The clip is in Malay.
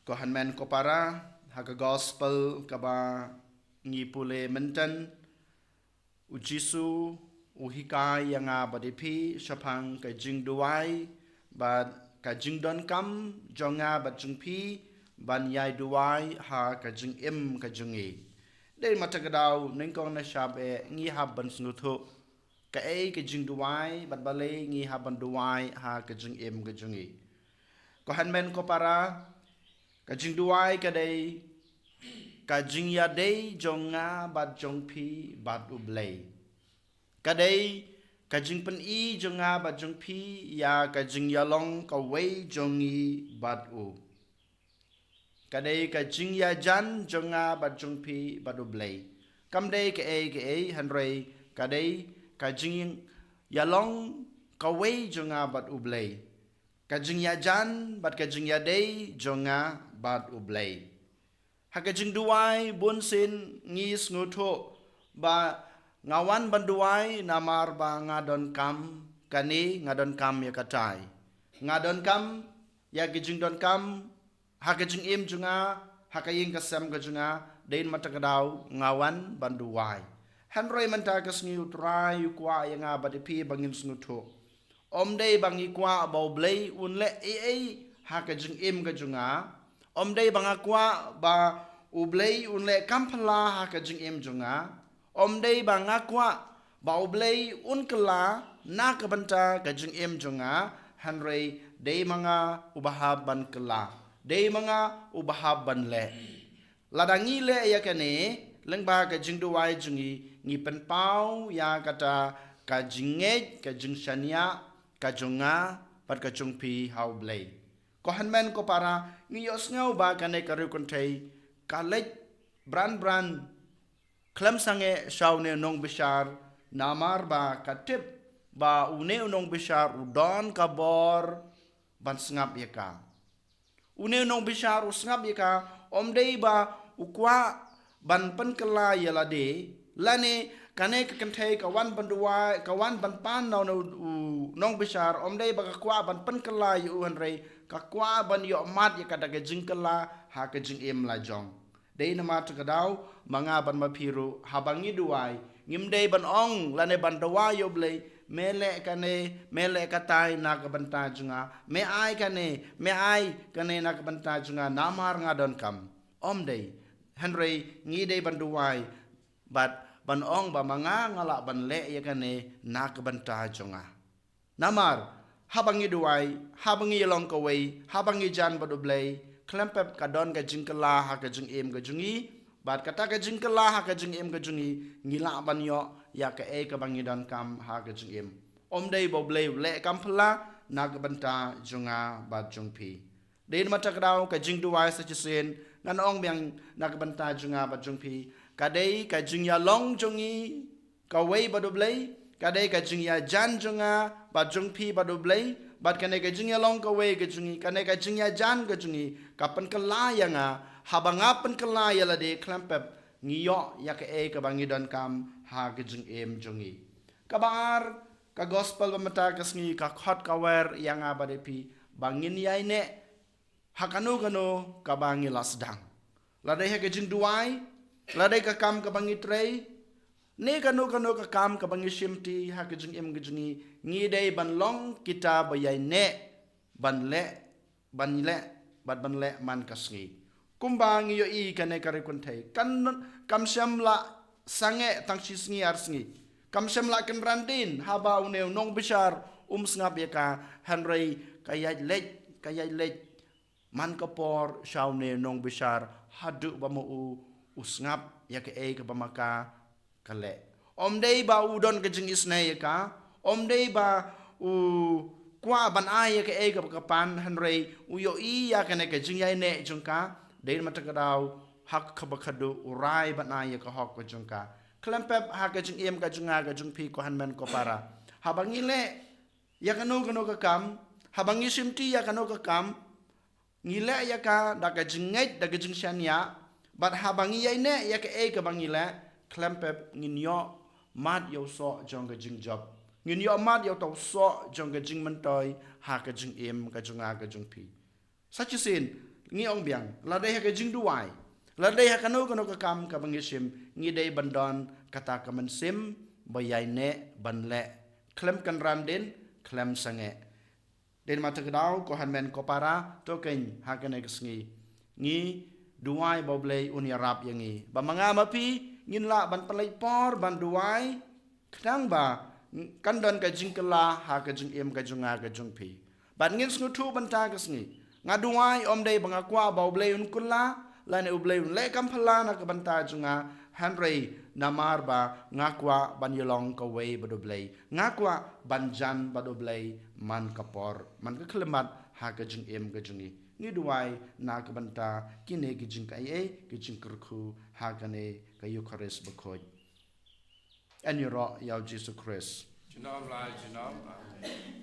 ko hanmen ko para haga gospel kaba ngi pule menten ujisu uhikai yang badipi syapang ka jing duai bad ka jing don kam jonga bad jungpi ban yai duai ha ka jing im ka jungi dei matagadau ningkong na shabe ngi haban snuthu ka ka jing duai bad bale ngi haban duai ha ka jing im ka jungi ko hanmen ko para ka jing duai ka dei ka jing ya dei jonga bad jongpi bad ublei kadai ka jing pen I jonga bad jongpi ya ka jing ya long ka wei jongi bad u kadai ka jing ya jan jonga bad jongpi bad ublei kam dei ka hanrei kadai ka jing ya long ka wei jonga bad ublei ka jing ya jan bad ka jing ya dei jonga bad ublei hakajing duai bun sin ngis ngutho ba ngawan banduai namar ba ngadon kam kani ngadon kam ya katai ngadon kam ya gijing don kam hakajing im junga hakaying kasam gajunga dein matakadau ngawan banduai hanroi mentakas ngi utrai kwa yang abadipi bangin snutho omdei bangi kwa baublei unle hakajing im gajunga omdei bangakwa ba ublei unle kampala hakajing im junga omdei bangakwa ba ublei unkala na kabanta kajing im junga hanrei dei manga ubahab ban kala dei manga ubahab ban le ladangi le yakane lengba kajing duai jungi ngi penpau ya kata kajinget kajing shania kajunga pat kajungpi haublei ko hanmen ko para ngi yosngau ba kane karu kontei kalej brand Klam sange shaune nong bishar namar ba katip ba une nong bishar udon kabor ban sngap yaka une nong bishar usngap yaka omdei ba ukwa ban pen kala yalade lane kane kakanthai kawan bandua kawan ban pan nong bishar omdei ba kwa ban pen kala yu hanrei ka kwa ban yo mat yaka daga jingkala ha ka jing im la jong dei nama tukadau manga ban mapiru habangi duai ngimdei ban ong lane ban dawa yo blei mele katai nak banta junga me ai kane nak banta junga namar ngadon kam omdei henrei ngidei ban duai bat ban ong ba manga ngala ban le ya kane nak banta junga namar habangi duai habangi long kawei habangi jan badu blei klempep kadon ka jingkala ha ka jing em ka jungi bat kata ka jingkala ha ka jing em ka jungi ngila ban yo ya ka ka bangidon kam ha ka jing em omdei bo blei le kam phla na ka banta junga bat jungpi dein mata kadau ka jing duai sa chisen ngan ong byang na ka banta junga bat jungpi kadai ka jing ya long jungi ka wei badu blei kadai ka jing ya jan junga bat jungpi badu blei bat kane ka jing ya long ka wei ka jungi kane ka jing ya jan ka jungi kapan kelaya nga habangapan kelaya la de klampep ngiyo ya ka bangidon kam ha ka jing em jungi kabar ka gospel bamata kas ngi ka khot ka wer yang abadepi bangin yai ne hakanu kanu ka bangi lasdang la de ka jing duai la de ka kam ka bangi trei ne kanu ka kam ka bangi shimti ha ka jing em ka jungi ngi dei ban long kita bayai ne ban le bat ban le man kasngi kumbang yo I kane kare kuntai kan kam la sange tang sisngi arsngi kam la kan randin haba uneu nong bishar sngap yaka hanrei kayai lej man kapor shaune nong bishar hadu bamu usngap yaka ka bamaka kale omdei ba udon ka jing isnai yaka omdei ba kwa ban ai ka kapan hanrei uyo ya kane ka jing yai ne jungka dein matakadau hak kabakadu urai ban ai ka hok ka jungka klempep ha ka jing em ka junga ka jungpi ko hanmen ko para habangile ya kanu ka kam habangi simti ya kanu ka kam ngile ya ka da ka jingai da ka jing shania bat habangi yai ne ya ka bangile klempep nginyo mat yo so jong ka jing job ngin yo mat yo tau so jong ka jing mentoi ha ka jing em ka junga ka jungpi sachisin ngi ong biang la dei ka jing duai la dei ka no ka kam ka bangisim ngi dei bandon kata ka man sim bayai ne ban le klem kan ran den klem sange den mata kedau ko han men ko para to ken ha ka ne ngi ngi duai boblei uni rap yangi ba manga mapi ngin la ban palai por ban duai kdang ba kan don ka jing kala ha ka jing em ka junga ka jung pi ban ngin snu tu ban ta ka sngi nga duai om dei banga kwa boblei un kula la ne ublei un le kam phala na ka ban ta junga hanrei namar ba nga kwa ban yolong ka wei ba doblei nga kwa ban jan ba doblei man ka por man ka khlemat ha ka jing em ka jungi ni duai na ka banta kine ki jing kai ki jing kurku ha ka ne ka eucharist ba khoj an yoro yaw Jesus Christ Amen.